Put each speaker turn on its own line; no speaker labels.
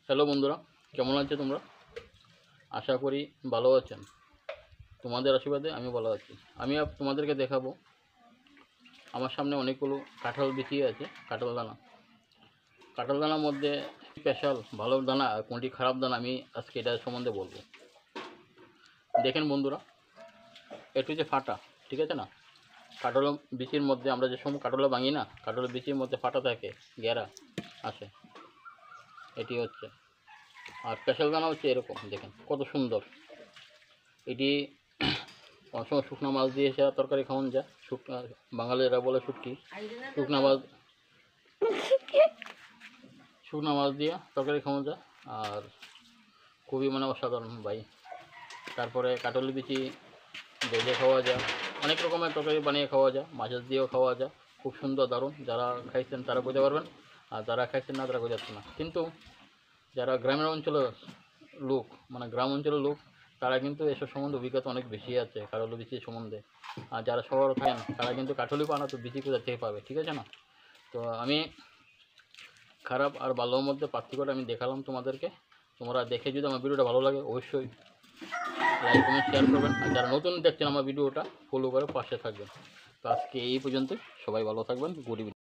Hello বন্ধুরা, কেমন আছো তোমরা? আশা করি ভালো আছেন। তোমাদের আশীর্বাদে আমি ভালো আছি। আমি তোমাদেরকে দেখাবো, আমার সামনে অনেকগুলো কাঁঠাল বিচি আছে। কাঁঠাল দানার মধ্যে স্পেশাল ভালো দানা আর কোনটি খারাপ দানা আমি আজকে এটা সম্বন্ধে বলবো। দেখেন বন্ধুরা, একটু যে ফাটা, ঠিক আছে না? কাঁঠাল বিচির মধ্যে আমরা যে সময় কাঁঠাল ভাঙি না, কাঁঠাল বিচির মধ্যে ফাটা থাকে, গেরা আসে, এটি হচ্ছে। আর স্পেশাল দানা হচ্ছে এরকম, দেখেন কত সুন্দর। এটি অনেক সময় শুকনো মাছ দিয়ে এসে তরকারি খাওয়ান যায়। বাঙালিরা বলে শুটকি, শুকনো মাছ দিয়ে তরকারি খাওয়ানো যায়। আর খুবই অসাধারণ ভাই। তারপরে কাটল বিচি ভেজে খাওয়া যায়, অনেক রকমের তরকারি বানিয়ে খাওয়া যায়, মাছের দিয়েও খাওয়া যায়। খুব সুন্দর, দারুণ। যারা খাইছেন তারা বুঝতে পারবেন, আর যারা খাইছেন না তারা বোঝাচ্ছে না। কিন্তু যারা গ্রামের অঞ্চলের লোক, গ্রাম অঞ্চলের লোক, তারা কিন্তু এসব সম্বন্ধে অভিজ্ঞতা অনেক বেশি আছে কাটল বিচি সম্বন্ধে। আর যারা শহরে থাকেন তারা কিন্তু কাঠলি পানা তো বিচি কোথা থেকে পাবে, ঠিক আছে না? তো আমি খারাপ আর ভালোর মধ্যে পার্থক্যটা আমি দেখালাম তোমাদেরকে। তোমরা দেখে যদি আমার ভিডিওটা ভালো লাগে অবশ্যই লাইক কমেন্ট শেয়ার করবেন। আর যারা নতুন দেখছেন আমার ভিডিওটা ফলো করে পাশে থাকবেন। তো আজকে এই পর্যন্ত, সবাই ভালো থাকবেন। Good evening.